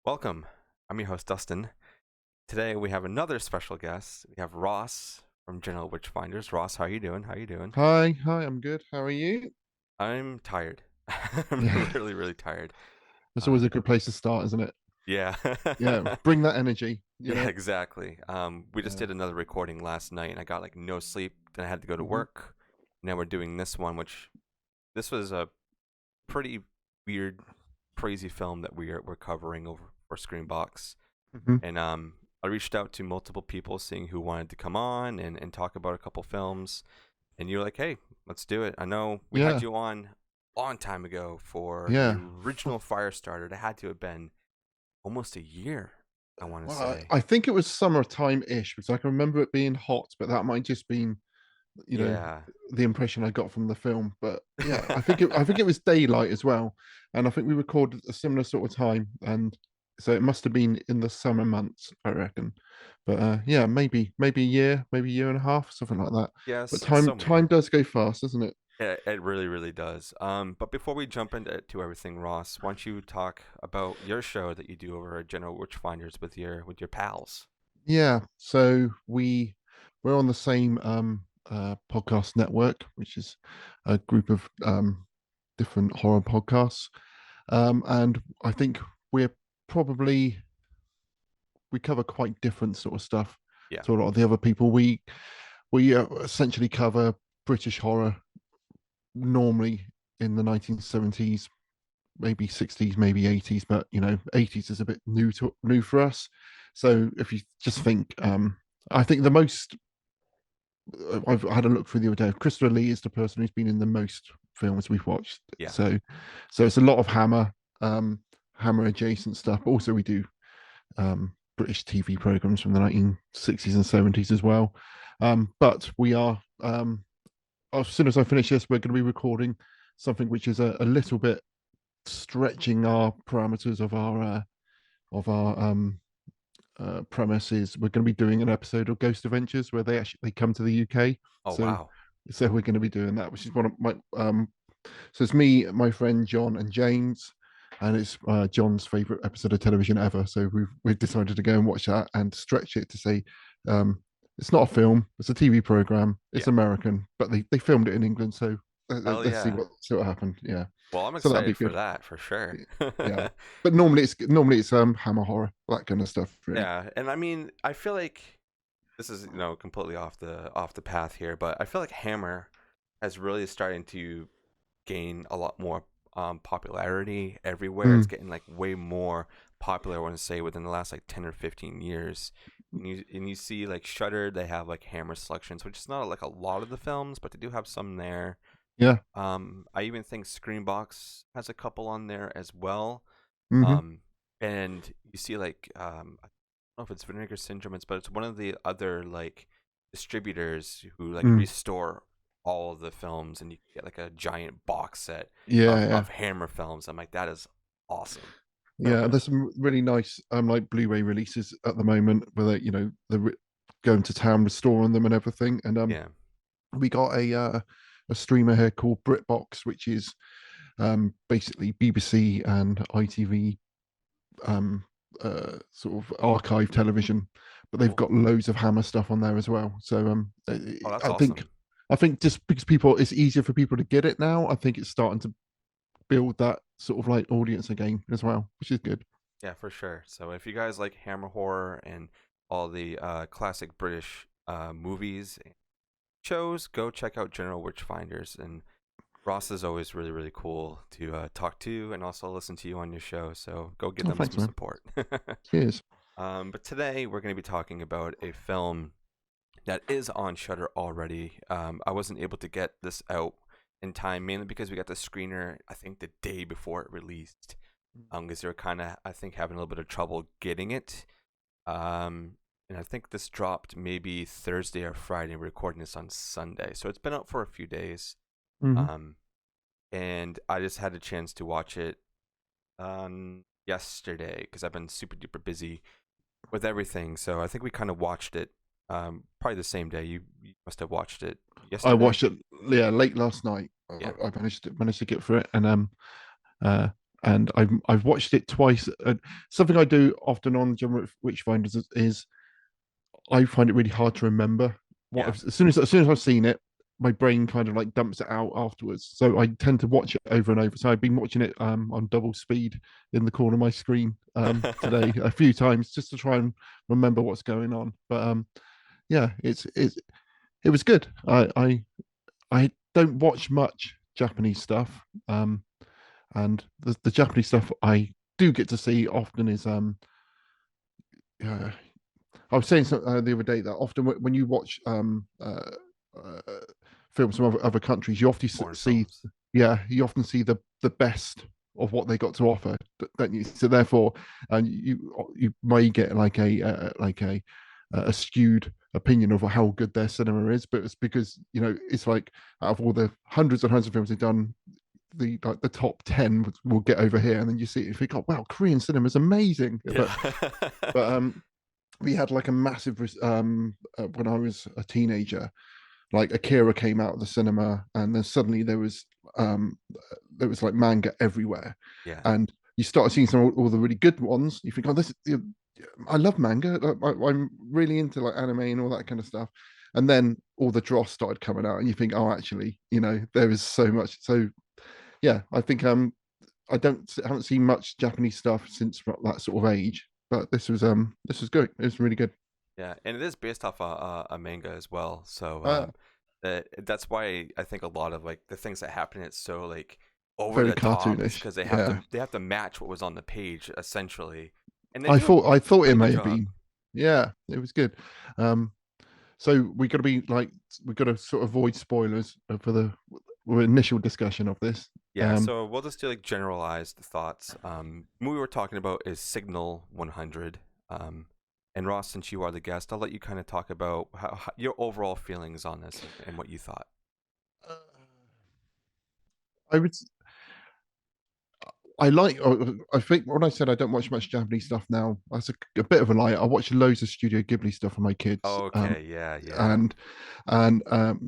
Welcome. I'm your host, Dustin. Today we have another special guest. We have Ross from General Witchfinders. Ross, how you doing? How you doing? Hi, I'm good. How are you? I'm tired. I'm Yeah, really, really tired. that's always a Um, good place to start, isn't it? yeah. Yeah, bring that energy, Yeah, exactly. We just Yeah. did another recording last night and I got like no sleep. Then I had to go to hmm work. Now we're doing this one, which this was a pretty weird, crazy film that we're covering over for ScreamBox. hmm And I reached out to multiple people seeing who wanted to come on and talk about a couple films. And you were like, hey, let's do it. I know we had Yeah, you on a long time ago for the yeah. original Firestarter. It had to have been almost a year, I want to Well, say. I think it was summertime-ish because I can remember it being hot, but that might just been, you know, Yeah. the impression I got from the film. But yeah, I think it was daylight as well, and I think we recorded at a similar sort of time, and so it must have been in the summer months, I reckon. But yeah, maybe a year and a half, something like that. But Yes, time somewhere. time does go fast, doesn't it? It really, really does. But before we jump into everything, Ross, why don't you talk about your show that you do over at General Witchfinders with your pals? Yeah, so we're on the same podcast network, which is a group of different horror podcasts, and I think we're probably we cover quite different sort of stuff Yeah. to a lot of the other people. We essentially cover British horror normally in the 1970s, maybe 60s, maybe 80s, but 80s is a bit new for us. So if you just think, I think the most I've had a look through the other day. Christopher Lee is the person who's been in the most films we've watched. Yeah. So it's a lot of Hammer adjacent stuff. But also we do British TV programs from the 1960s and 70s as well. But we are as soon as I finish this, we're going to be recording something which is a little bit stretching our parameters of our premises. We're going to be doing an episode of Ghost Adventures where they come to the UK. Oh, So wow. so we're going to be doing that, which is one of my so it's me, my friend John, and James, and it's John's favorite episode of television ever. So we've decided to go and watch that and stretch it to say um, it's not a film, it's a TV program, it's Yeah. American, but they filmed it in England. So Hell let's yeah. see what happened. Yeah, Well, I'm so that'll be excited for good. that for sure. Yeah, but normally it's Hammer horror, that kind of stuff, really. Yeah, and I mean, I feel like this is, completely off the path here, but I feel like Hammer has really starting to gain a lot more popularity everywhere. It's Mm, getting like way more popular, I want to say, within the last like 10 or 15 years. And you see like Shudder, they have like Hammer selections, which is not like a lot of the films, but they do have some there. yeah. I even think ScreamBox has a couple on there as well. hmm Um, and you see like I don't know if it's Vinegar Syndrome, but it's one of the other like distributors who like Mm, restore all of the films, and you get like a giant box set yeah, of yeah. Hammer films. I'm like, that is awesome. Yeah, there's some really nice like Blu-ray releases at the moment where they're going to town restoring them and everything. And Yeah. we got a streamer here called BritBox, which is basically BBC and ITV sort of archive television, but they've Cool. got loads of Hammer stuff on there as well. So Oh, that's I think awesome. I think just because it's easier for people to get it now. I think it's starting to build that sort of like audience again as well, which is good. Yeah, for sure. So if you guys like Hammer horror and all the classic British movies and shows, go check out General Witchfinders. And Ross is always really, really cool to talk to and also listen to you on your show. So go give Oh, them thanks, some man. support. Cheers. But today we're going to be talking about a film that is on Shutter already. I wasn't able to get this out in time, mainly because we got the screener, I think, the day before it released. Because they were kind of, I think, having a little bit of trouble getting it. And I think this dropped maybe Thursday or Friday. We're recording this on Sunday, so it's been out for a few days. Mm-hmm. Um, and I just had a chance to watch it yesterday because I've been super duper busy with everything. So I think we kind of watched it probably the same day. You must have watched it I yesterday. watched it, yeah, late last night. Yeah. I managed to get through it, and uh, and I've watched it twice. Something I do often on John Witchfinders is I find it really hard to remember what Yeah. as soon as I've seen it, my brain kind of like dumps it out afterwards. So I tend to watch it over and over. So I've been watching it on double speed in the corner of my screen today a few times just to try and remember what's going on. But yeah, it was good. I don't watch much Japanese stuff, and the Japanese stuff I do get to see often is uh, I was saying the other day that often when you watch uh, films from other countries, you often Foreign see, films. yeah, you often see the best of what they got to offer, don't you? So therefore, and you may get like a skewed opinion of how good their cinema is, but it's because it's like out of all the hundreds and hundreds of films they've done, the top 10 will get over here, and then you see it and think, oh wow, Korean cinema is amazing. Yeah. But we had like a massive when I was a teenager, like Akira came out of the cinema, and then suddenly um like manga everywhere, Yeah. and you started seeing all the really good ones. You think, oh, I love manga. I'm really into like anime and all that kind of stuff. And then all the dross started coming out, and you think, oh, actually, there is so much. So yeah, I think haven't seen much Japanese stuff since that sort of age, but this was good. It was really good. Yeah, and it is based off a manga as well. So Uh, that's why I think a lot of like the things that happen, it's so like over Very the top, is cartoonish. because Yeah, they have to match what was on the page essentially, and they do a I thought it pretty good may have job. been. Yeah, it was good. So we got to be like we got to sort of avoid spoilers for the initial discussion of this. Yeah, Um, so we'll just do like generalized thoughts. Movie we're talking about is Signal 100. And Ross, since you are the guest, I'll let you kind of talk about how your overall feelings on this and what you thought. I would I like. I think when I said I don't watch much Japanese stuff now, that's a bit of a lie. I watch loads of Studio Ghibli stuff for my kids. Okay, yeah, yeah. And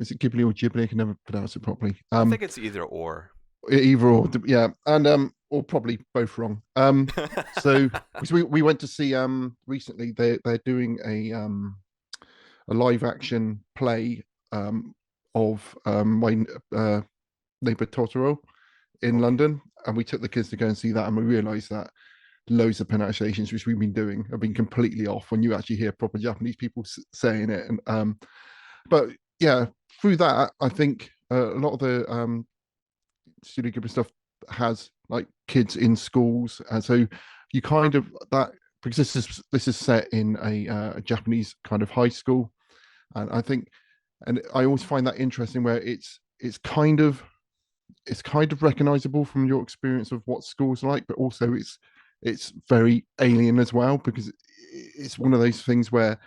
is it Ghibli or Ghibli? I can never pronounce it properly. I think it's either or. Either or, yeah, and or probably both wrong. So because we went to see recently they're doing a live action play of my neighbor Totoro in Okay. London, and we took the kids to go and see that, and we realised that loads of pronunciations which we've been doing have been completely off when you actually hear proper Japanese people saying it. And but yeah, through that, I think a lot of the Studio Ghibli stuff has like kids in schools, and so you kind of that because this is set in a Japanese kind of high school, and I think, and I always find that interesting where it's kind of recognizable from your experience of what school's like, but also it's very alien as well because it's one of those things where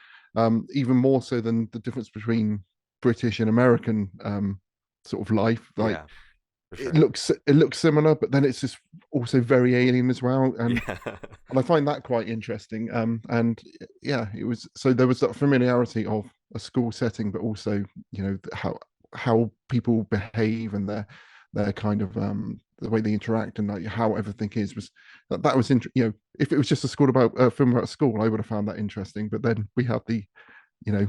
even more so than the difference between British and American sort of life, like Yeah, for sure. it looks similar, but then it's just also very alien as well, Yeah. and I find that quite interesting. And yeah, it was so there was that familiarity of a school setting, but also how people behave and their kind of the way they interact and like how everything is was that was if it was just a school about a film about school, I would have found that interesting. But then we had the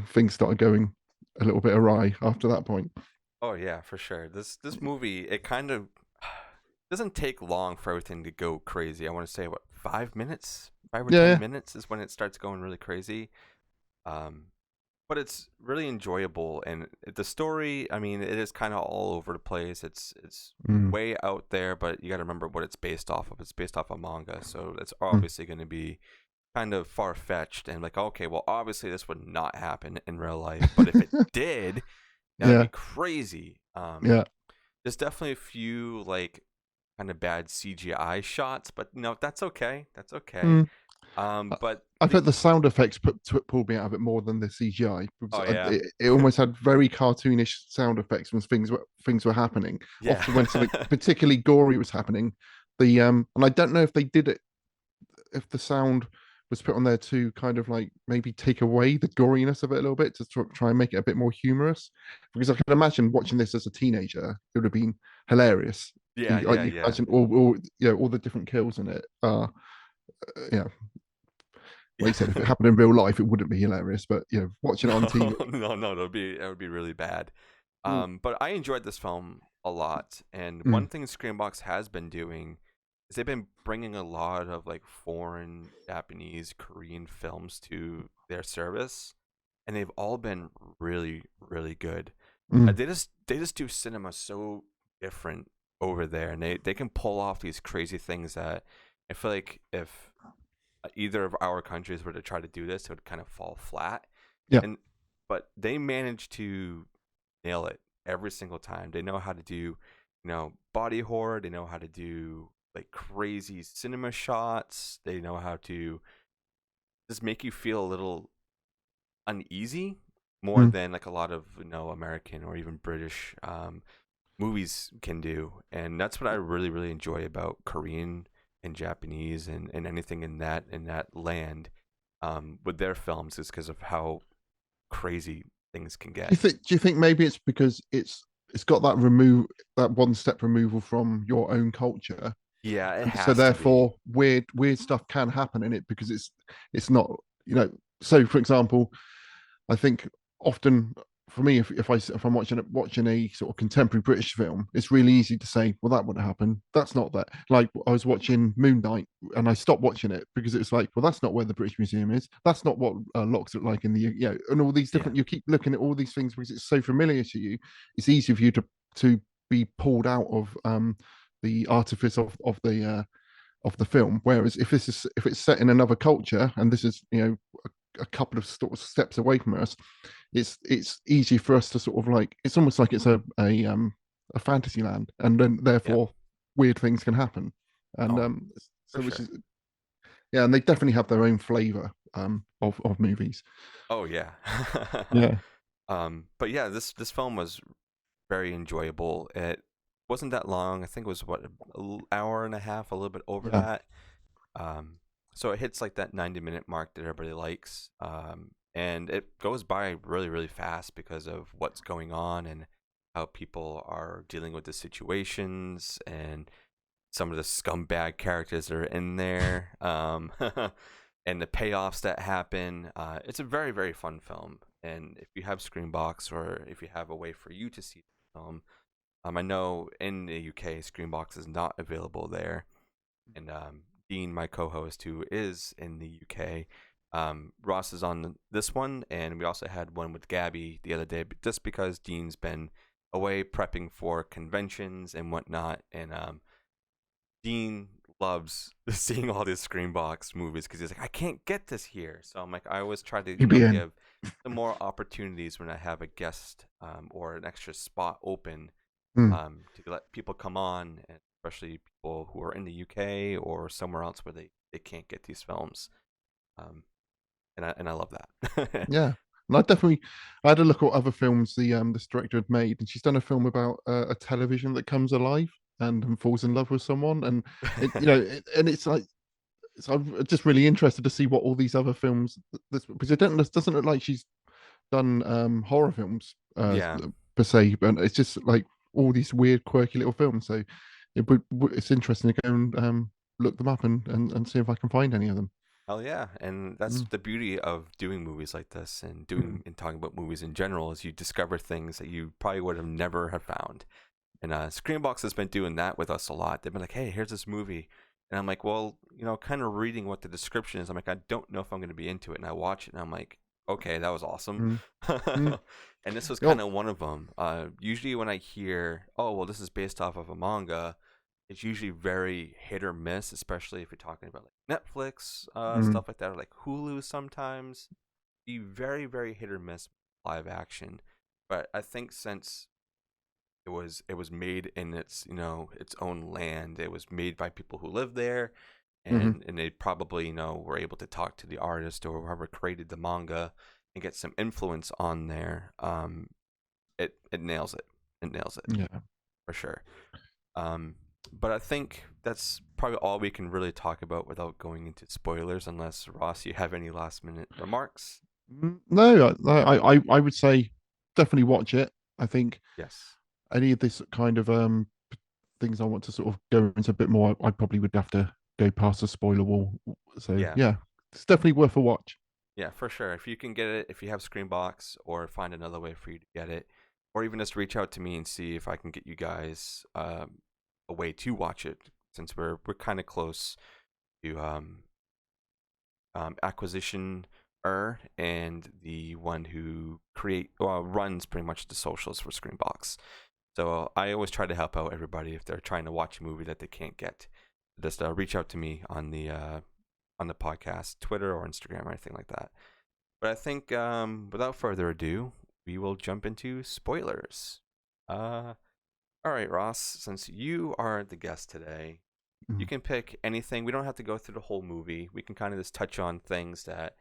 things started going a little bit awry after that point. Oh yeah, for sure. This movie, it kind of doesn't take long for everything to go crazy. I want to say what 5 minutes, 5 or 10 Yeah, minutes is when it starts going really crazy. Um, but it's really enjoyable, and the story, I mean, it is kind of all over the place. It's mm, way out there, but you got to remember what it's based off of. It's based off a manga, so it's mm, obviously going to be kind of far fetched and like, okay, well, obviously this would not happen in real life, but if it did, that would be yeah, crazy. yeah. There's definitely a few like kind of bad CGI shots, but no, that's okay. That's okay. Mm. But I the felt the sound effects pulled me out of it more than the CGI because oh yeah, it almost had very cartoonish sound effects when things were happening. yeah, Often when something particularly gory was happening, the and I don't know if they did it if the sound was put on there to kind of like maybe take away the goriness of it a little bit to try and make it a bit more humorous. Because I can imagine watching this as a teenager, it would have been hilarious. Yeah, You, like yeah, you yeah. imagine all the different kills in it are, yeah. Like you said, if it Yeah. happened in real life, it wouldn't be hilarious. But watching it on TV. No, no, no, that would be really bad. Mm, But I enjoyed this film a lot, and mm, one thing ScreamBox has been doing is they've been bringing a lot of like foreign, Japanese, Korean films to their service, and they've all been really, really good. mm. They just do cinema so different over there, and they can pull off these crazy things that I feel like if either of our countries were to try to do this, it would kind of fall flat. Yeah. And but they manage to nail it every single time. They know how to do, body horror. They know how to do like crazy cinema shots. They know how to just make you feel a little uneasy more Mm. than like a lot of American or even British movies can do. And that's what I really really enjoy about Korean and Japanese and anything in that land with their films is because of how crazy things can Do get. you think? Do you think maybe it's because it's got that one step removal from your own culture, Yeah, it and so has to be. therefore weird stuff can happen in it because it's not So, for example, I think often for me, if I'm watching a sort of contemporary British film, it's really easy to say, well, that wouldn't happen. That's not that. Like I was watching Moon Knight, and I stopped watching it because it was like, well, that's not where the British Museum is. That's not what locks look like in the and all these Yeah, different. You keep looking at all these things because it's so familiar to you. It's easy for you to be pulled out of the artifice of the film. Whereas if it's set in another culture and this is a couple of sort of steps away from us, it's easy for us to sort of like it's almost like it's a fantasy land, and then yeah. therefore weird things can happen, and Oh, for so which sure. is yeah, and they definitely have their own flavor of movies. Oh yeah. Yeah, But yeah, this film was very enjoyable. It wasn't that long. I think it was what, hour and a half, a little bit over yeah. that. Um, so it hits like that 90-minute mark that everybody likes. And it goes by really, really fast because of what's going on and how people are dealing with the situations and some of the scumbag characters that are in there, and the payoffs that happen. It's a very, very fun film. And if you have Screenbox or if you have a way for you to see the film, I know in the UK, Screenbox is not available there. And Dean, my co-host, who is in the UK, Ross is on this one, and we also had one with Gabby the other day, just because Dean's been away prepping for conventions and whatnot, and Dean loves seeing all these Screenbox movies because he's like, I can't get this here. So I'm like, I always try to, PBN. give some more opportunities when I have a guest or an extra spot open Mm. to let people come on, and especially people who are in the UK or somewhere else where they can't get these films. Um, and I love that. Yeah, and I had a look at other films this director had made, and she's done a film about a television that comes alive and falls in love with someone, and and it's like so I'm just really interested to see what all these other films because it doesn't look like she's done horror films Yeah. per se, but it's just like all these weird, quirky little films. So it's interesting to go and look them up and see if I can find any of them. Hell yeah. And that's Mm, the beauty of doing movies like this and mm, doing and talking about movies in general is you discover things that you probably would have never have found. And Screenbox has been doing that with us a lot. They've been like, hey, here's this movie. And I'm like, well, kind of reading what the description is. I'm like, I don't know if I'm going to be into it. And I watch it and I'm like, okay, that was awesome. mm, mm. And this was kind Oh, of one of them. Usually when I hear, oh, well, this is based off of a manga, it's usually very hit or miss, especially if you're talking about like Netflix, mm, stuff like that, or like Hulu sometimes. Be very, very hit or miss live action. But I think since it was made in its own land. It was made by people who live there, mhm. and they probably were able to talk to the artist or whoever created the manga and get some influence on there. It nails it. It nails it Yeah. for sure. But I think that's probably all we can really talk about without going into spoilers. Unless Ross, you have any last minute remarks? No, I would say definitely watch it. I think Yes. any of this kind of things I want to sort of go into a bit more, I probably would have to go past the spoiler wall. So Yeah. yeah, it's definitely worth a watch. Yeah, for sure. If you can get it, if you have ScreamBox, or find another way for you to get it, or even just reach out to me and see if I can get you guys a way to watch it, since we're kind of close to acquisition and the one who runs pretty much the socials for ScreamBox. So I always try to help out everybody if they're trying to watch a movie that they can't get. Just reach out to me on the podcast, Twitter or Instagram or anything like that. But I think without further ado, we will jump into spoilers. All right, Ross, since you are the guest today, you Mm. can pick anything. We don't have to go through the whole movie. We can kind of just touch on things that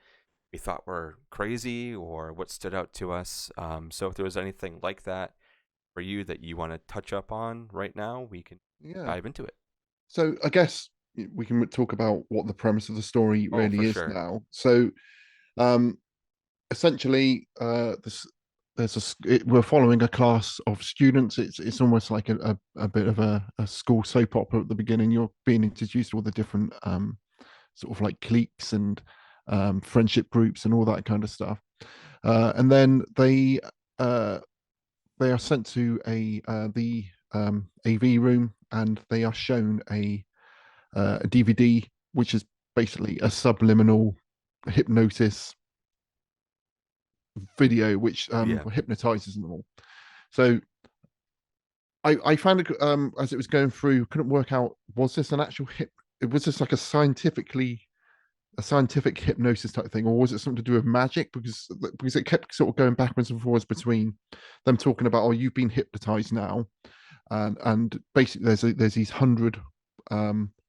we thought were crazy or what stood out to us. So if there was anything like that for you that you want to touch up on right now, we can Yeah. dive into it. So I guess we can talk about what the premise of the story Oh, really for is sure. now. So um, essentially, we're following a class of students. It's almost like a bit of a school soap opera at the beginning. You're being introduced to all the different sort of like cliques and friendship groups and all that kind of stuff. And then uh, they are sent to the AV room, and they are shown a DVD, which is basically a subliminal hypnosis video, which Yeah. hypnotizes them all. So I found it as it was going through, couldn't work out, was this an actual hip? Was this like a scientific hypnosis type thing, or was it something to do with magic? Because it kept sort of going backwards and forwards between them talking about, oh, you've been hypnotized now, and basically there's these 100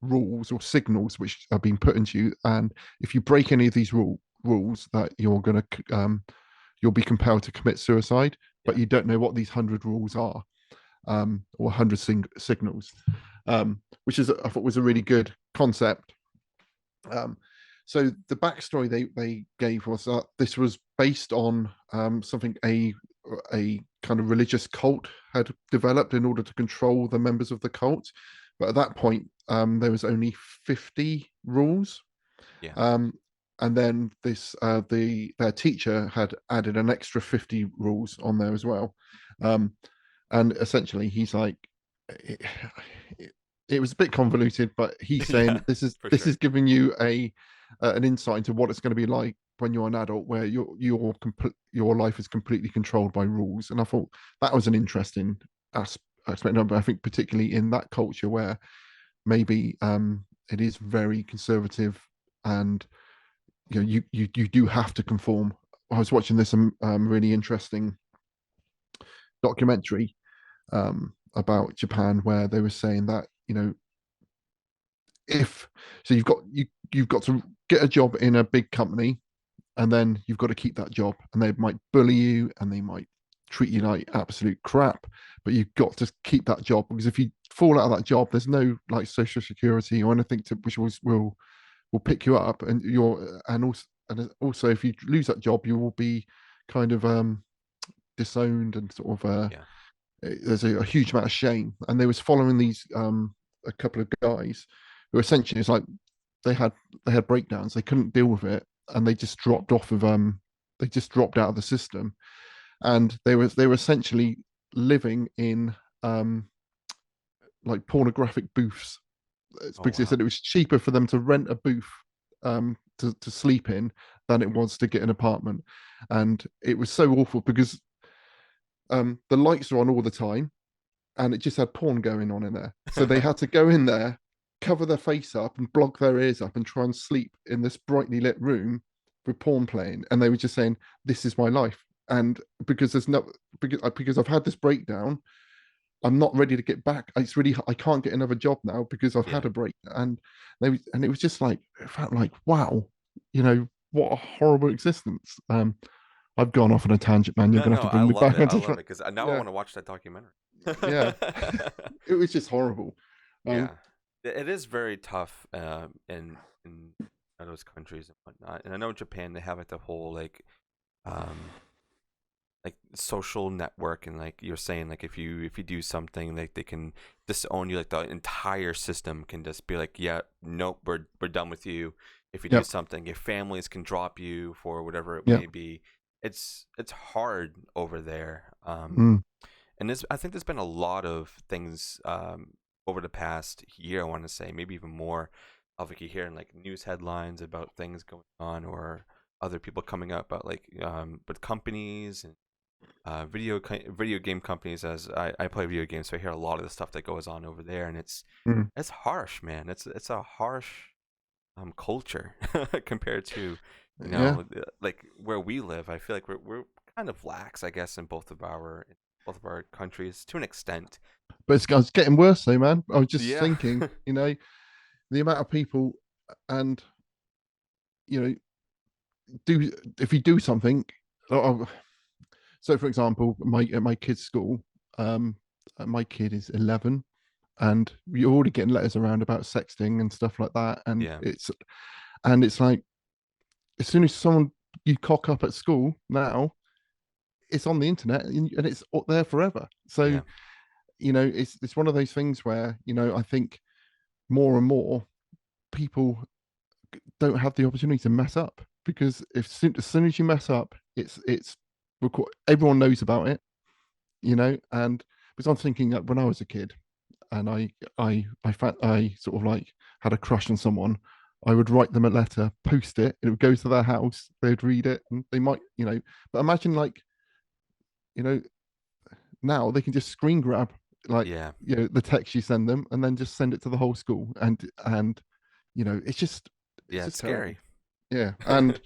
rules or signals which are being put into you, and if you break any of these rules, that you'll be compelled to commit suicide, Yeah. but you don't know what these 100 rules are, or 100 signals, which is I thought was a really good concept. Um, so the backstory they gave was that this was based on something a kind of religious cult had developed in order to control the members of the cult. But at that point, there was only 50 rules. Yeah. Um, and then their teacher had added an extra 50 rules on there as well. And essentially, he's like, it, it was a bit convoluted, but he's Yeah, saying this is for this sure. is giving you an insight into what it's going to be like when you're an adult, where your life is completely controlled by rules. And I thought that was an interesting aspect. But I think particularly in that culture where maybe it is very conservative, and you do have to conform. I was watching this really interesting documentary about Japan, where they were saying that if so you've got to get a job in a big company, and then you've got to keep that job, and they might bully you and they might treat you like absolute crap, but you've got to keep that job, because if you fall out of that job, there's no like social security or anything which will pick you up, and also if you lose that job, you will be kind of disowned, and sort of Yeah. there's a huge amount of shame. And they was following these a couple of guys who essentially, it's like they had breakdowns, they couldn't deal with it, and they just dropped out of the system, and they were essentially living in like pornographic booths. It's Oh because they wow. said it was cheaper for them to rent a booth to sleep in than it was to get an apartment. And it was so awful because the lights are on all the time, and it just had porn going on in there. So they had to go in there, cover their face up, and block their ears up, and try and sleep in this brightly lit room with porn playing. And they were just saying, "This is my life." And because there's no because I've had this breakdown, I'm not ready to get back. I can't get another job now because I've Yeah. had a break. And it was just like, it felt like, wow, what a horrible existence. I've gone off on a tangent, man. You're No, gonna have no, to I bring me love back it. I onto love it because now I yeah, want to watch that documentary. yeah. It was just horrible. Um, Yeah, it is very tough in those countries and whatnot. And I know in Japan they have like the whole like um like social network, and like you're saying, like if you do something, like they can disown you. Like the entire system can just be like, yeah, nope, we're done with you. If you do Yep. something, your families can drop you for whatever it Yep. may be. It's hard over there. Mm. And I think there's been a lot of things over the past year. I want to say maybe even more of like you hearing like news headlines about things going on, or other people coming up about like with companies and video game companies. As I play video games, so I hear a lot of the stuff that goes on over there, and Mm. it's harsh, man. It's a harsh culture compared to Yeah. like where we live. I feel like we're kind of lax, I guess, in both of our countries to an extent. But it's getting worse though, man. I was just Yeah. thinking, the amount of people, and you know, do if you do something. oh, So, for example, at my kid's school, my kid is 11, and you're already getting letters around about sexting and stuff like that, and Yeah. it's like as soon as someone you cock up at school now, it's on the internet and it's up there forever. So Yeah. it's one of those things where I think more and more people don't have the opportunity to mess up, because as soon as you mess up, it's everyone knows about it, and because I'm thinking that when I was a kid and I sort of like had a crush on someone, I would write them a letter, post it, it would go to their house, they'd read it, and they might, but imagine, like, you know now they can just screen grab, like, Yeah. the text you send them, and then just send it to the whole school, and it's Yeah. just It's terrible. scary. Yeah. And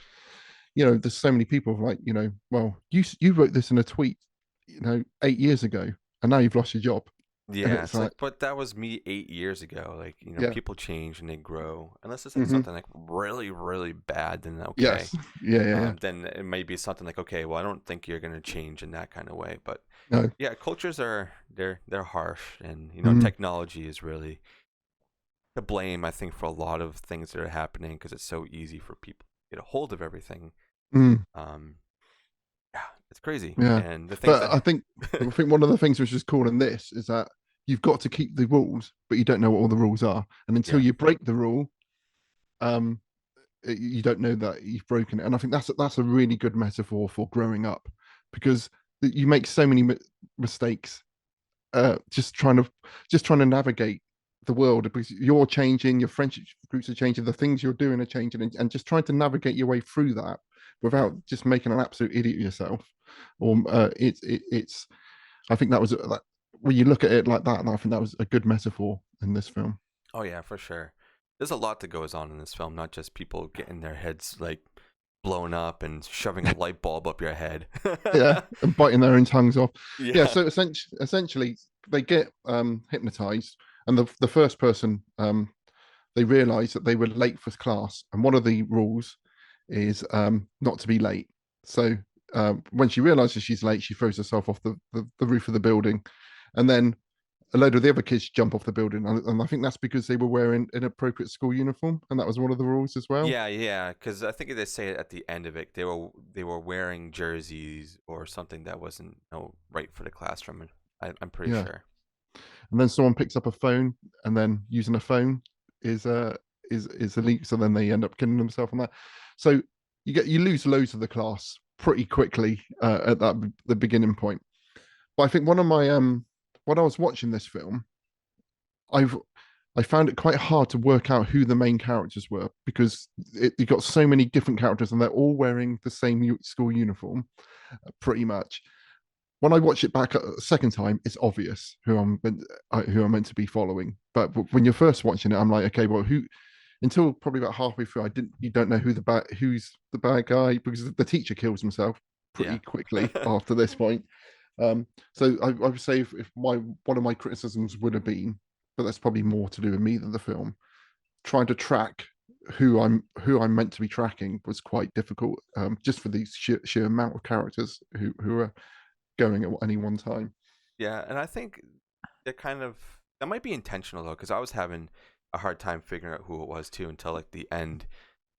there's so many people like, well, you wrote this in a tweet, 8 years ago, and now you've lost your job. And Yeah, it's it's like, like, but that was me 8 years ago. Like, yeah. people change and they grow. Unless it's like Hmm. something like really, really bad, then okay. Yes. Yeah, yeah, yeah. Then it might be something like, okay, well, I don't think you're gonna change in that kind of way. But No. yeah, cultures they're harsh, and Mm, technology is really to blame. I think for a lot of things that are happening because it's so easy for people to get a hold of everything. mm, Um, yeah, it's crazy, yeah. and the things But that. I think one of the things which is cool in this is that you've got to keep the rules, but you don't know what all the rules are. And until Yeah, you break the rule, um, you don't know that you've broken it. And I think that's a really good metaphor for growing up, because you make so many mistakes, just trying to navigate the world, because you're changing, your friendship groups are changing, the things you're doing are changing, and just trying to navigate your way through that yeah. without just making an absolute idiot of yourself. Or it's I think that was that when you look at it like that, and I think that was a good metaphor in this film. Oh yeah, for sure. There's a lot that goes on in this film, not just people getting their heads like blown up and shoving a light bulb up your head. Yeah, and biting their own tongues off. Yeah, Yeah, so essentially they get hypnotized, and the first person, they realize that they were late for class, and one of the rules is not to be late. So when she realizes she's late, she throws herself off the roof of the building, and then a load of the other kids jump off the building, and I think that's because they were wearing an appropriate school uniform, and that was one of the rules as well. yeah. Because I think they say it at the end of it. They were wearing jerseys or something that wasn't right for the classroom. I'm pretty Yeah, sure. and then someone picks up a phone, and then using a phone is is illegal. So then they end up killing themselves on that. So you lose loads of the class pretty quickly at the beginning point. But I think one of my when I was watching this film, I've I found it quite hard to work out who the main characters were, because you got so many different characters and they're all wearing the same school uniform, pretty much. When I watch it back a second time, it's obvious who I'm meant to be following. But when you're first watching it, I'm like, okay, well, who? Until probably about halfway through, you don't know who's the bad guy, because the teacher kills himself Yeah. pretty quickly after this point. So I would say if one of my criticisms would have been, but that's probably more to do with me than the film, trying to track who I'm meant to be tracking was quite difficult, just for the sheer amount of characters who are going at any one time. Yeah, and I think that might be intentional though, because I was having a hard time figuring out who it was too until like the end.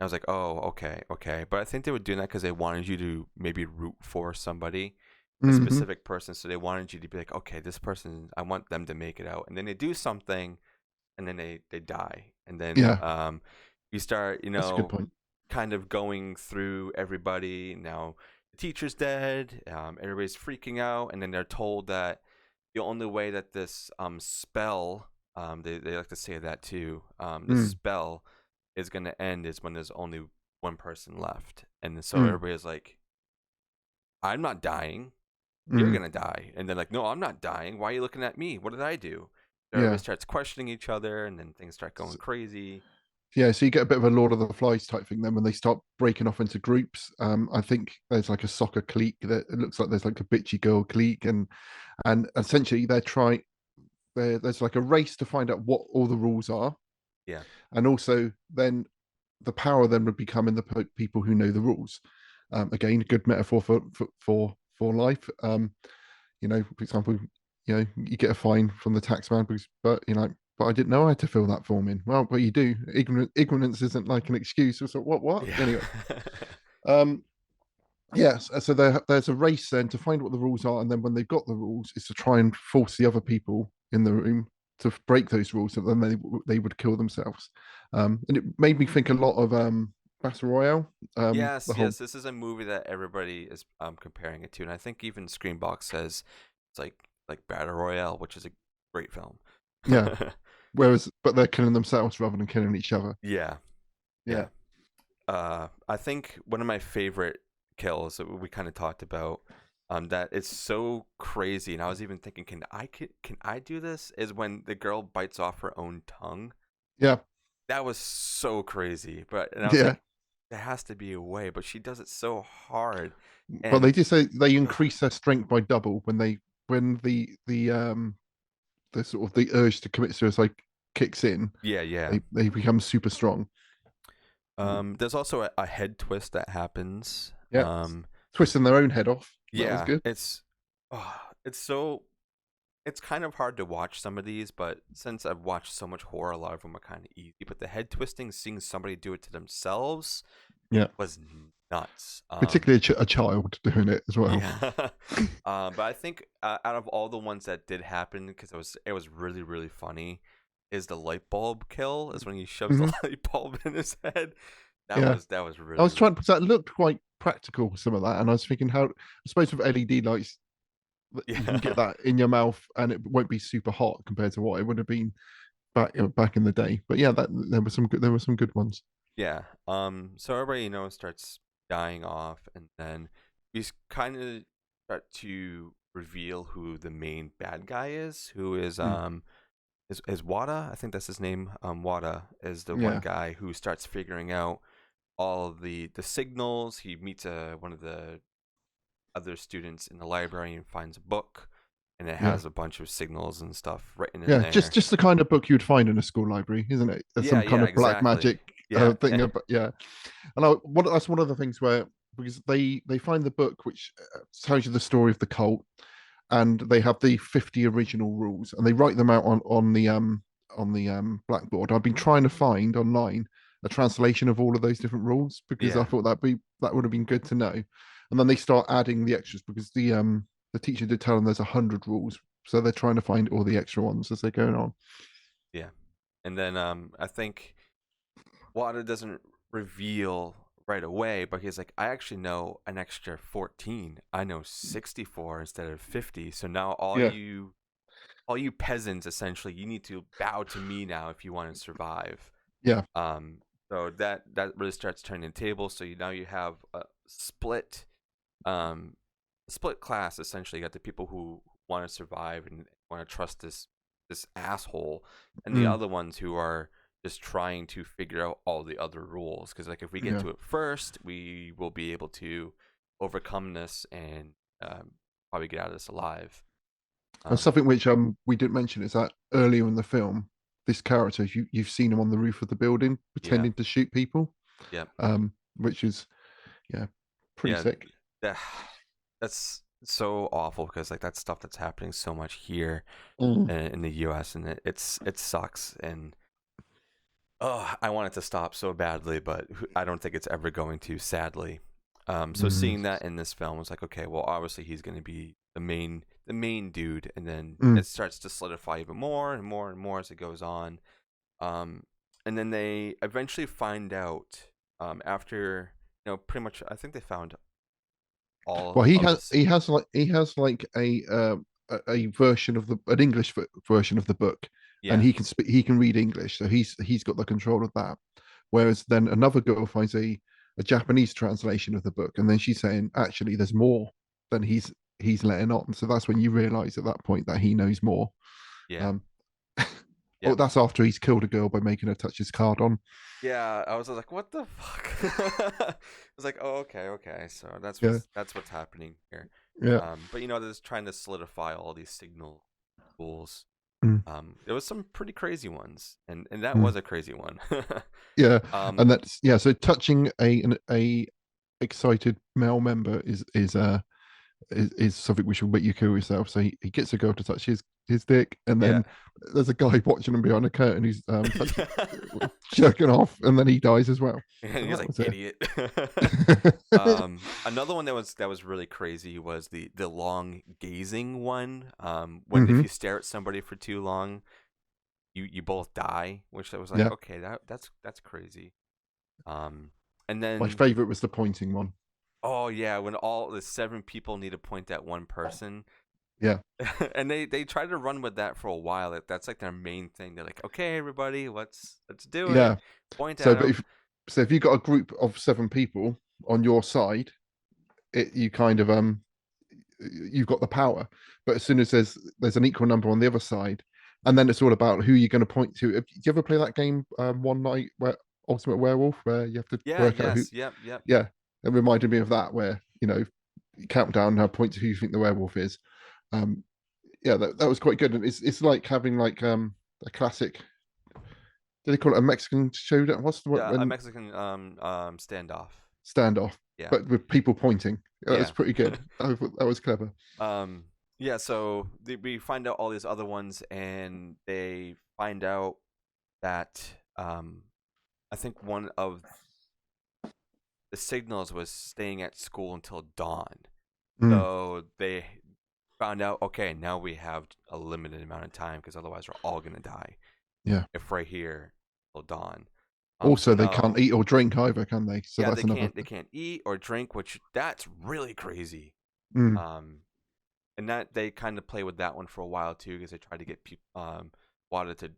I was like, oh, okay, okay. But I think they were doing that because they wanted you to maybe root for somebody. this Hmm. specific person, so they wanted you to be like, okay, this person, I want them to make it out, and then they do something, and then they die, and then Yeah, you start, that's a good point. kind of going through everybody. Now the teacher's dead, everybody's freaking out, and then they're told that the only way that this spell, they like to say that too, this Mm, spell is going to end is when there's only one person left, and so mm, everybody's like, I'm not dying, you're mm. gonna die. And they're like, no, I'm not dying, why are you looking at me, what did I do? So everybody Yeah. starts questioning each other, and then things start going crazy. Yeah, so you get a bit of a Lord of the Flies type thing then when they start breaking off into groups. I think there's like a soccer clique that it looks like there's like a bitchy girl clique, and essentially there's like a race to find out what all the rules are, Yeah. and also then the power then would become in the people who know the rules. Again, good metaphor for life. For example, you get a fine from the taxman, but but I didn't know I had to fill that form in. Well, but you do. Ignorance isn't like an excuse. So what? Yeah. Anyway, um, yes. So there's a race then to find what the rules are, and then when they've got the rules, is to try and force the other people in the room to break those rules, so then they would kill themselves. And it made me think a lot of Battle Royale. The Yes, whole yes, this is a movie that everybody is comparing it to, and I think even ScreamBox says it's like Battle Royale, which is a great film. yeah. Whereas, but they're killing themselves rather than killing each other. Yeah, Yeah. yeah. I think one of my favorite kills that we kind of talked about, that it's so crazy, and I was even thinking, can I do this? Is when the girl bites off her own tongue. Yeah. That was so crazy, and I was Yeah. like, there has to be a way, but she does it so hard, But they and did say they increase their strength by double when the sort of the urge to commit suicide kicks in. yeah, yeah. They become super strong. There's also a head twist that happens. Yeah, twisting their own head off. That was Yeah, good. oh, it's kind of hard to watch some of these, but since I've watched so much horror, a lot of them are kind of easy. But the head twisting, seeing somebody do it to themselves, Yeah, was nuts. particularly a child doing it as well. Yeah. But I think out of all the ones that did happen, because it was really really funny, is the light bulb kill. Is when he shoves the Hmm. light bulb in his head. That Yeah, was that was I really was trying really. because that looked quite practical. Some of that, and I was thinking how I suppose with LED lights you can get Yeah. that in your mouth and it won't be super hot compared to what it would have been back in the day. But yeah, that there were some good ones. Yeah. So everybody, starts dying off, and then we kind of start to reveal who the main bad guy is, who Mm. is Wada. I think that's his name. Wada is the one Yeah, guy who starts figuring out all the signals. He meets one of the other students in the library and finds a book, and it yeah, has a bunch of signals and stuff written in yeah. there. Just the kind of book you'd find in a school library, isn't it? There's Yeah, some kind yeah, of black exactly. magic Yeah. thing. Yeah, and that's one of the things where because they find the book which tells you the story of the cult, and they have the 50 original rules, and they write them out on the blackboard. I've been trying to find online a translation of all of those different rules because I Yeah. thought that would have been good to know. And then they start adding the extras because the teacher did tell them there's 100 rules, so they're trying to find all the extra ones as they're going on. Yeah. And then I think Wada doesn't reveal right away, but he's like, I actually know an extra 14. I know 64 instead of 50. So now Yeah, all you peasants, essentially, you need to bow to me now if you want to survive. yeah, Um so that really starts turning the table. So now you have a um split class, essentially. You got the people who want to survive and want to trust this asshole, and the mm, other ones who are just trying to figure out all the other rules. Because like if we get yeah. to it first, we will be able to overcome this and probably get out of this alive. And Um, something which we didn't mention is that earlier in the film, this character you've seen him on the roof of the building yeah, pretending to shoot people, yeah, which is yeah pretty yeah. sick. That, that's so awful because like that's stuff that's happening so much here Mm. in the U.S. and it sucks. And oh, I want it to stop so badly, but I don't think it's ever going to, sadly. So seeing that in this film was like, okay, well, obviously he's going to be the main dude, and then Mm. it starts to solidify even more and more and more as it goes on. And then they eventually find out, after, pretty much, I think they found all Well, he of has this. he has like a version of an English version of the book, and Yeah, he can read English, so he's got the control of that. Whereas then another girl finds a Japanese translation of the book, and then she's saying actually there's more than he's letting on. So that's when you realize at that point that he knows more. yeah, Um, yeah, oh, that's after he's killed a girl by making her touch his card on. yeah. I was like, what the fuck? I was like, oh, okay, okay. So that's Yeah, what's happening here. yeah. But they're just trying to solidify all these signal rules. Mm, There was some pretty crazy ones, and that mm. was a crazy one. Yeah, um, and that's yeah. So touching a excited male member is something which will make you kill yourself. So he gets a girl to touch his dick, and yeah. then there's a guy watching him behind a curtain who's Yeah. jerking off, and then he dies as well. And So he was that like, was idiot. it. Another one that was really crazy was the long gazing one. When if Hmm. you stare at somebody for too long, you both die, which I was like, Yeah, okay, that's crazy. Um, and my then, favorite was the pointing one. oh yeah, when all the 7 people need to point at one person. Yeah, And they try to run with that for a while. That's like their main thing. They're like, okay, everybody, let's do it. yeah. Point So, at but them. if you've got a group of 7 people on your side, you kind of you've got the power. But as soon as there's an equal number on the other side, and then it's all about who you're going to point to. Do you ever play that game, One Night where Ultimate Werewolf, where you have to Yeah. work out who? Yes. Yep. Yep. Yeah, it reminded me of that, where you count down and point to who you think the werewolf is. Um, yeah, that was quite good, and it's like having like a classic. Do they call it a Mexican showdown? What's the word Yeah. A when Mexican standoff. standoff, Yeah. but with people pointing? That was Yeah. pretty good. I thought that was clever. um. Yeah. So we find out all these other ones, and they find out that, I think one of the signals was staying at school until dawn. Mm, So they found out, okay, now we have a limited amount of time because otherwise we're all gonna die yeah. if we're here till dawn. So Also, they can't now, eat or drink either, can they? So yeah, that's they another. can't eat or drink, which that's really crazy. Mm, Um, and that they kind of play with that one for a while too, because they try to get water to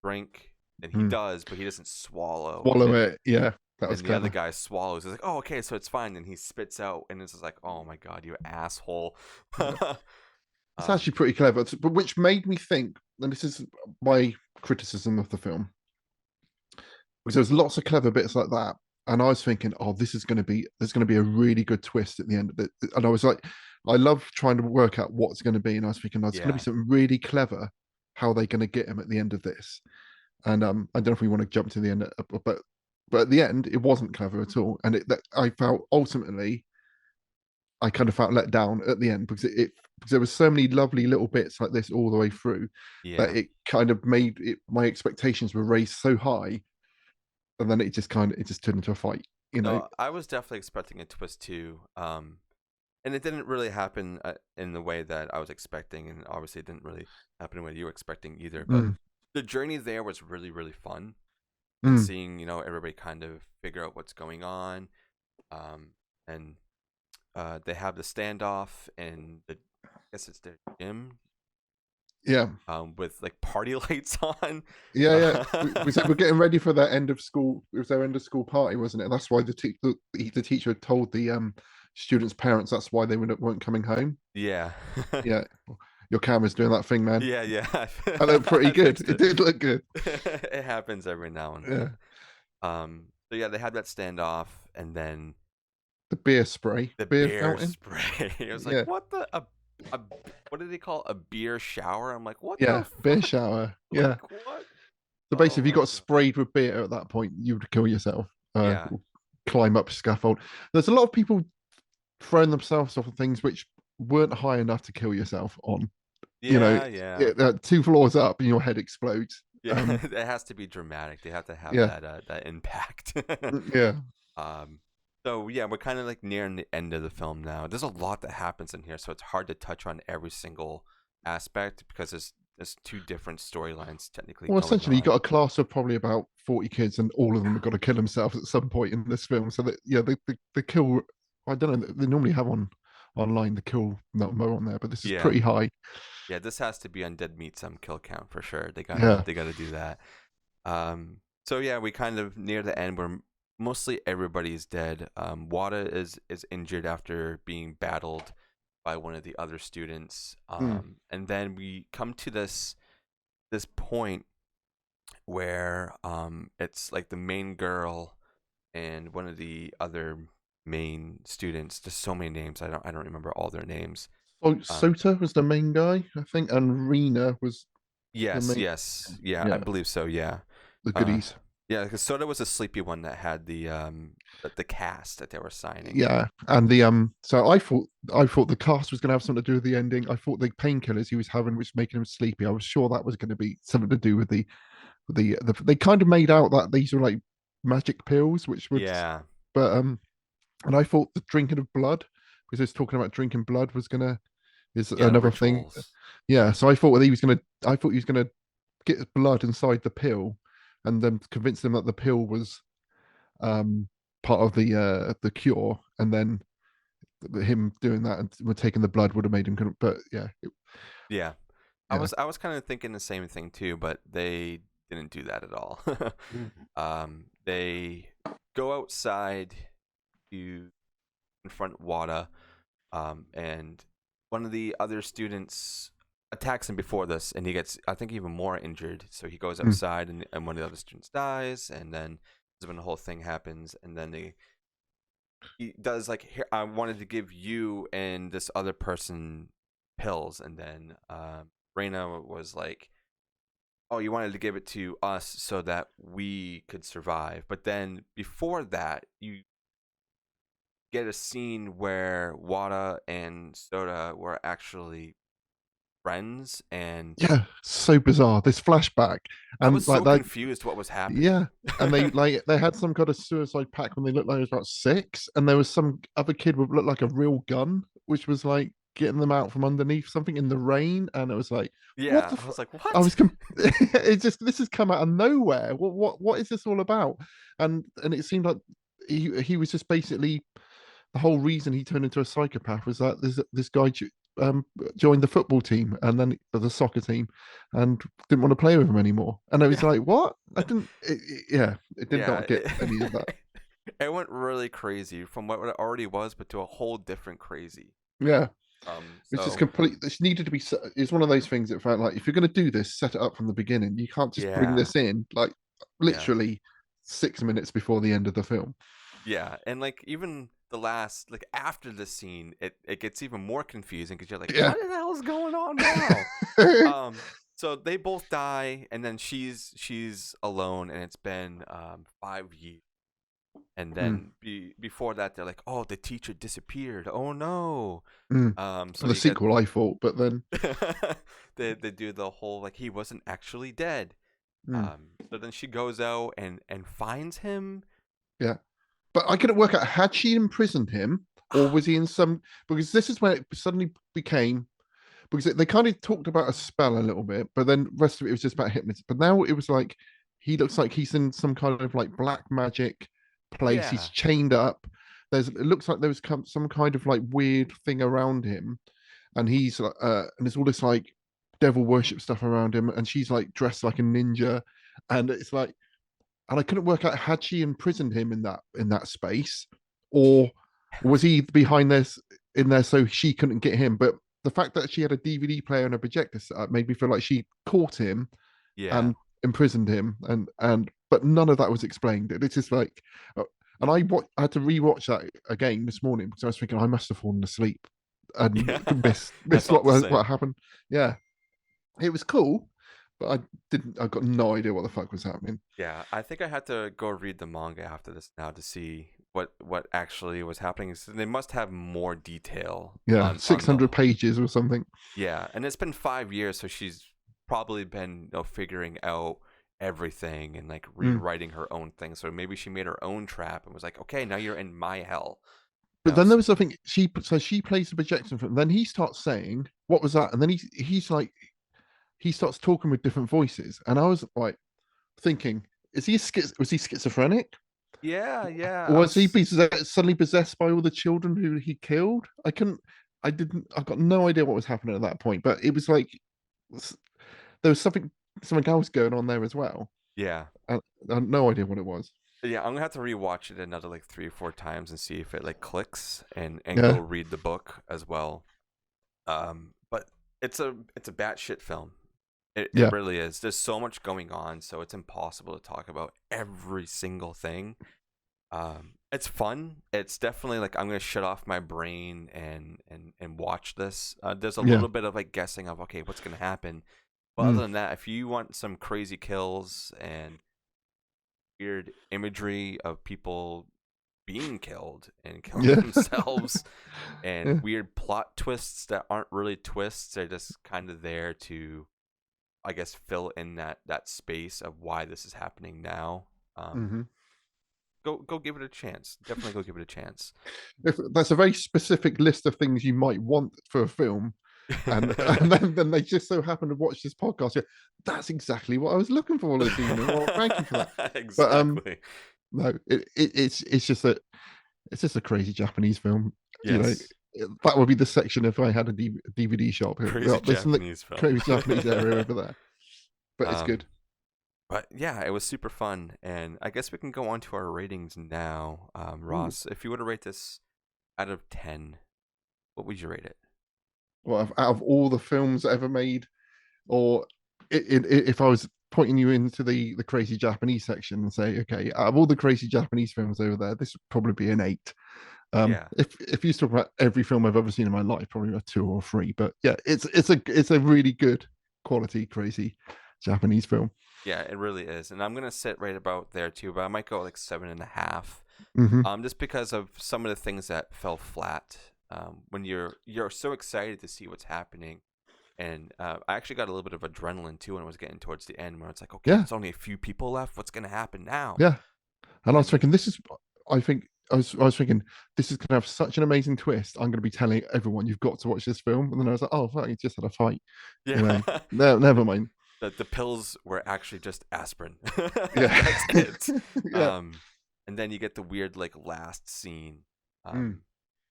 drink, and he mm. does, but he doesn't swallow, and Swallow it. Yeah, that was the other clever. guy swallows. He's like, oh, okay, so it's fine. And he spits out, and it's just like, oh my god, you asshole. Yeah. It's um, actually pretty clever, but which made me think, and this is my criticism of the film, because there's lots of clever bits like that, and I was thinking, oh, there's going to be a really good twist at the end of it, and I was like, I love trying to work out what's going to be, and I was thinking, oh, it's going to be yeah. something really clever, how they're going to get him at the end of this, and I don't know if we want to jump to the end, but at the end, it wasn't clever at all, and I felt ultimately I kind of felt let down at the end because there was so many lovely little bits like this all the way through that Yeah. it kind of made it my expectations were raised so high, and then it just turned into a fight, you know. No, I was definitely expecting a twist too. And it didn't really happen in the way that I was expecting, and obviously it didn't really happen in the way you were expecting either. But Mm, the journey there was really, really fun, and mm, seeing everybody kind of figure out what's going on. And they have the standoff, and I guess it's their gym, yeah, with like party lights on. yeah, yeah. We said Uh, we're getting ready for their end of school. It was their end of school party, wasn't it? That's why the teacher told the students' parents that's why they weren't coming home. yeah. Yeah, your camera's doing that thing, man. Yeah, yeah. I looked pretty I good. fixed It it. did look good. It happens every now and Yeah, then. So yeah, they had that standoff, and then the beer spray, the beer beer fountain. spray. It was like, Yeah, what a what did they call it? A beer shower? I'm like, what the yeah, beer fuck? shower. Yeah. Like what? So Oh basically, if you my got god. sprayed with beer at that point, you would kill yourself. Yeah. Or climb up scaffold. There's a lot of people throwing themselves off of things which weren't high enough to kill yourself on. You know, Yeah, yeah. 2 floors up and your head explodes. Yeah, Um, it has to be dramatic. They have to have yeah, that impact. yeah, um So yeah, we're kind of like nearing the end of the film now. There's a lot that happens in here, so it's hard to touch on every single aspect because there's two different storylines technically Well, going essentially, you on. got a class of probably about 40 kids, and all of them have got to kill themselves at some point in this film. So that yeah, the kill. I don't know. They normally have online the kill number on there, but this is Yeah, pretty high. yeah, this has to be on Dead Meat some kill count for sure. Yeah. They gotta do that. So yeah, we kind of near the end where mostly everybody's dead. Wada is injured after being battled by one of the other students. Mm. And then we come to this point where it's like the main girl and one of the other main students. Just so many names. I don't remember all their names. So Um, Sota was the main guy, I think, and Rena was the yes, main. yes, yeah, I Yeah, believe so. Yeah. the Uh, goodies. yeah, because Soda was a sleepy one that had the cast that they were signing. Yeah, and the so I thought the cast was going to have something to do with the ending. I thought the painkillers he was having, which was making him sleepy. I was sure that was going to be something to do with the. They kind of made out that these were like magic pills, which would, Yeah, but and I thought the drinking of blood, because it's talking about drinking blood, was gonna is yeah, the another thing. rituals. Yeah, so I thought that he was gonna. I thought he was gonna get blood inside the pill, and then convince them that the pill was um part of the cure, and then him doing that and taking the blood would have made him. But yeah, Yeah, yeah, I was kind of thinking the same thing too, but they didn't do that at all. They go outside to confront Wada, and one of the other students attacks him before this, and he gets, I think, even more injured. So he goes mm, outside, and one of the other students dies, and then is when the whole thing happens, and then he does like, here, I wanted to give you and this other person pills, and then Reina was like, oh, you wanted to give it to us so that we could survive. But then before that, you get a scene where Wada and Soda were actually friends, and yeah, so bizarre. This flashback I and was like so that. confused what was happening. Yeah, and they had some kind of suicide pact when they looked like it was about six, and there was some other kid with looked like a real gun, which was like getting them out from underneath something in the rain, and it was like, what Yeah, the? I was like, I what? was. It just this has come out of nowhere. What is this all about? And it seemed like he was just basically the whole reason he turned into a psychopath was that this guy joined the football team and then the soccer team and didn't want to play with him anymore. And I was Yeah, like, what? I didn't. Yeah, it did yeah. not get any of that. It went really crazy from what it already was, but to a whole different crazy. Yeah, it's just So complete. This needed to be. It's one of those things that felt like if you're going to do this, set it up from the beginning. You can't just bring yeah, this in like yeah. literally 6 minutes before the end of the film. Yeah, and like even the last, like after the scene, it gets even more confusing because you're like, Yeah. what the hell is going on now? So they both die, and then she's alone, and it's been 5 years, and Mm, then before that, they're like, oh, the teacher disappeared. Oh no. mm. So And the you get sequel, I thought, but then they do the whole like he wasn't actually dead. mm, So then she goes out and finds him. yeah. But I couldn't work out had she imprisoned him or was he in some because this is when it suddenly became because they kind of talked about a spell a little bit, but then the rest of it was just about hypnotism. But now it was like he looks like he's in some kind of like black magic place. He's Yeah. chained up. It looks like there was some kind of like weird thing around him, and and there's all this like devil worship stuff around him, and she's like dressed like a ninja, and it's like and I couldn't work out had she imprisoned him in that space, or was he behind this in there so she couldn't get him? But the fact that she had a DVD player and a projector set up made me feel like she caught him Yeah. and imprisoned him, and but none of that was explained. It's just like, and I had to rewatch that again this morning because I was thinking I must have fallen asleep and Yeah. I missed felt the what same. happened. Yeah, it was cool, but I didn't. I got no idea what the fuck was happening. Yeah, I think I had to go read the manga after this now to see what actually was happening. So they must have more detail Yeah, on the 600 pages or something. yeah, and it's been 5 years, so she's probably been figuring out everything and like Mm. rewriting her own thing. So maybe she made her own trap and was like, okay, now you're in my hell. But then there was something she plays the projection from. Then he starts saying, "What was that?" And then he's like, he starts talking with different voices, and I was like thinking, was he schizophrenic? yeah, Or I was he was. suddenly possessed by all the children who he killed? I got no idea what was happening at that point, but it was like there was something else going on there as well. Yeah. I had no idea what it was. Yeah, I'm gonna have to rewatch it another like 3 or 4 times and see if it like clicks and go Yeah, read the book as well. But it's a batshit film. It yeah, really is. There's so much going on, so it's impossible to talk about every single thing. It's fun. It's definitely like I'm gonna shut off my brain and watch this. There's a yeah. little bit of like guessing of okay, what's gonna happen. But other Mm, than that, if you want some crazy kills and weird imagery of people being killed and killing yeah, themselves and yeah. weird plot twists that aren't really twists, they're just kind of there to, I guess, fill in that space of why this is happening now. Hmm. Go give it a chance. Definitely go give it a chance. If that's a very specific list of things you might want for a film, and then they just so happen to watch this podcast. Yeah, that's exactly what I was looking for, Ladina. Well, thank you for that. But Exactly. no, it's just that it's just a crazy Japanese film. You know, Yes. that would be the section if I had a DVD shop. Crazy Well, there's some Japanese film. crazy Japanese area over there, but it's um good. But yeah, it was super fun, and I guess we can go on to our ratings now. Ooh. Ross, if you were to rate this out of 10, what would you rate it? Well, out of all the films ever made, or if I was pointing you into the crazy Japanese section and say, okay, out of all the crazy Japanese films over there, this would probably be an 8. Yeah, If you talk about every film I've ever seen in my life, probably a 2 or 3. But yeah, it's a really good quality crazy Japanese film. yeah, it really is, and I'm gonna sit right about there too. But I might go like 7.5. Hmm. Just because of some of the things that fell flat. When you're so excited to see what's happening, and I actually got a little bit of adrenaline too when it was getting towards the end, where it's like, okay, Yeah, there's only a few people left. What's gonna happen now? yeah. And I was And thinking, I was thinking this is going to have such an amazing twist. I'm going to be telling everyone you've got to watch this film, and then I was like, oh, fuck, he just had a fight. You know, yeah, no, never mind. the pills were actually just aspirin. Yeah, That's it. yeah. And then you get the weird like last scene. Mm. Um,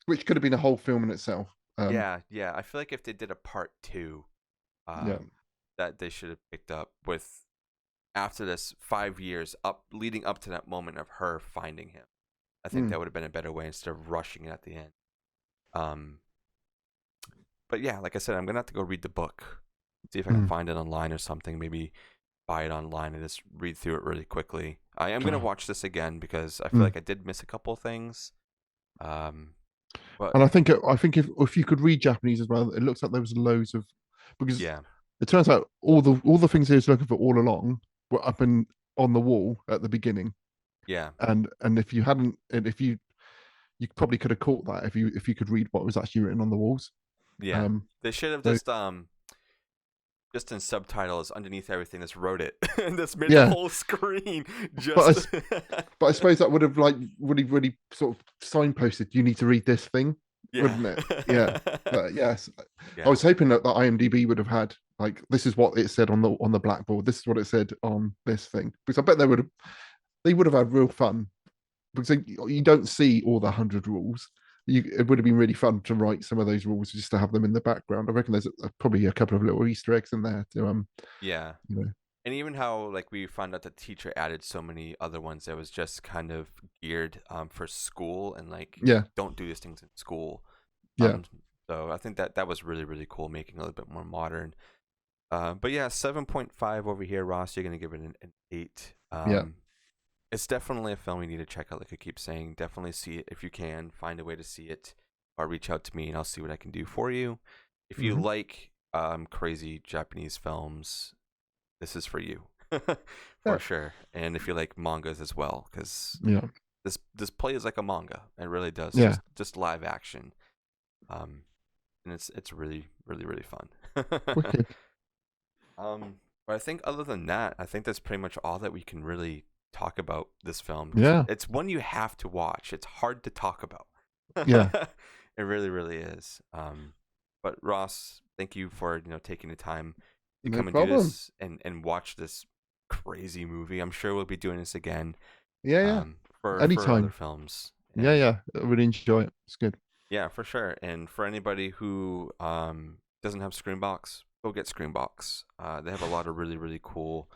Which could have been a whole film in itself. yeah. I feel like if they did a part two, Yeah. that they should have picked up with after this 5 years up leading up to that moment of her finding him. I think Mm. that would have been a better way instead of rushing it at the end. Um, but yeah, like I said, I'm gonna have to go read the book, see if I can Mm. find it online or something. Maybe buy it online and just read through it really quickly. I am gonna Oh. watch this again because I feel Mm. like I did miss a couple of things. But And I think if you could read Japanese as well, it looks like there was loads of, because yeah, it turns out all the things he was looking for all along were up and on the wall at the beginning. yeah, And if you hadn't, and if you probably could have caught that if you could read what was actually written on the walls. yeah. Um, They should have so just in subtitles underneath everything, just wrote it and just made the yeah, whole screen but just. but I suppose that would have like really sort of signposted you need to read this thing, Yeah. wouldn't it? Yeah. But yes, I Yeah. was hoping that the IMDb would have had like this is what it said on the blackboard. This is what it said on this thing, because I bet they would have had real fun, because you don't see all the 100 rules. It would have been really fun to write some of those rules just to have them in the background. I reckon there's probably a couple of little Easter eggs in there to Yeah. you know. And even how like we found out the teacher added so many other ones that was just kind of geared for school and like Yeah, don't do these things in school. yeah, Um so I think that was really, really cool, making it a little bit more modern. But yeah, 7.5 over here, Ross. You're gonna give it an 8. yeah. It's definitely a film you need to check out. Like I keep saying, definitely see it if you can. Find a way to see it, or reach out to me and I'll see what I can do for you. If you Hmm. like crazy Japanese films, this is for you Yeah, for sure. And if you like mangas as well, because yeah, this plays like a manga. It really does. yeah. Just live action. And it's really, really, really fun. Wicked. Um, But I think other than that, I think that's pretty much all that we can really talk about this film. Yeah, It's one you have to watch. It's hard to talk about. yeah, It really, really is. But Ross, thank you for taking the time to no come and do problem. this and watch this crazy movie. I'm sure we'll be doing this again Yeah, yeah. for other Anytime. films. Yeah, And yeah. I really enjoy it. It's good. yeah, for sure. And for anybody who doesn't have ScreamBox, go get ScreamBox. They have a lot of really, really cool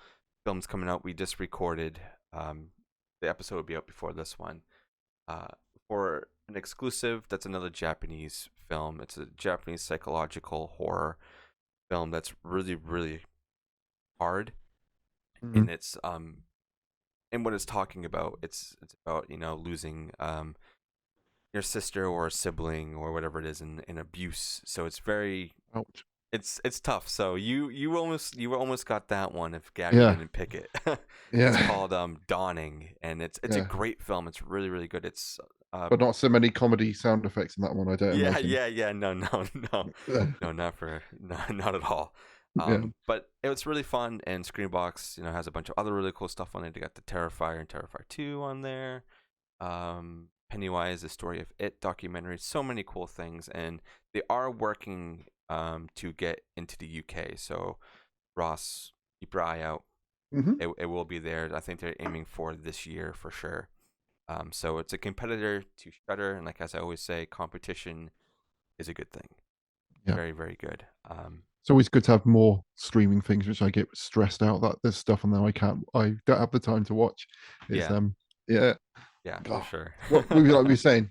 films coming out. We just recorded. The episode will be out before this one. Uh, for an exclusive, that's another Japanese film. It's a Japanese psychological horror film that's really, really hard. Hmm. And it's and what it's talking about. It's about losing your sister or a sibling or whatever it is in abuse. So it's very Ouch. it's tough. So you almost got that one if Gabby Yeah, didn't pick it. It's yeah, called Dawning, and it's a yeah. great film. It's really, really good. It's But not so many comedy sound effects in that one, I don't yeah, imagine. yeah, yeah. No, no, no, Yeah, no, not at all. yeah. But it was really fun, and Screenbox, has a bunch of other really cool stuff on it. They got the Terrifier and Terrifier 2 on there. Pennywise, the story of it documentary. So many cool things, and they are working to get into the UK. So Ross, keep your eye out. Hmm. It will be there. I think they're aiming for this year for sure. So it's a competitor to Shudder, and like as I always say, competition is a good thing. Yeah. Very, very good. It's always good to have more streaming things, which I get stressed out that there's stuff on there I don't have the time to watch. It's Yeah, yeah. yeah, for God, sure. what we like we were saying,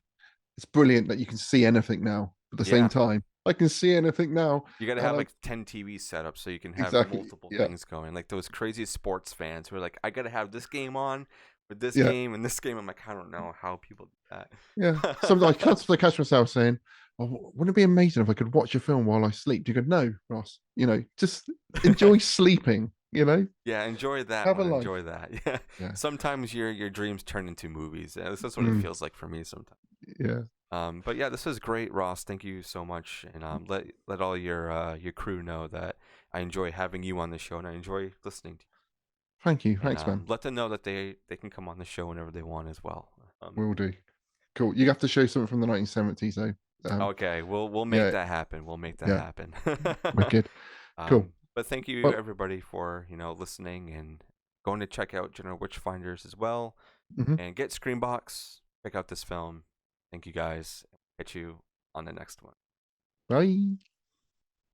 it's brilliant that you can see anything now. At the same Yeah, time, I can see anything now, you got to and have I like 10 TVs set up so you can have exactly multiple yeah, things going. Like those crazy sports fans who are like, I got to have this game on with this yeah, game and this game. I'm like, I don't know how people do yeah. that. Sometimes I catch myself saying, "Oh, wouldn't it be amazing if I could watch a film while I sleep?" Do you go, "No, Ross? Just enjoy sleeping. Yeah, enjoy that Have a one. life." Enjoy that. Yeah. Yeah. Sometimes your dreams turn into movies. This is what it Mm, feels like for me sometimes. yeah. But yeah, this was great, Ross. Thank you so much, and let all your crew know that I enjoy having you on the show, and I enjoy listening to Thank you. you. And Thanks, man. let them know that they can come on the show whenever they want as well. Um, Will do. Cool. You have to show something from the 1970s, though. okay, we'll make Yeah, that happen. We'll make that yeah. happen. Wicked. Cool. But thank you Well, everybody for listening and going to check out General Witchfinders as well, mhm. and get Screenbox. Check out this film. Thank you guys. Catch you on the next one. Bye.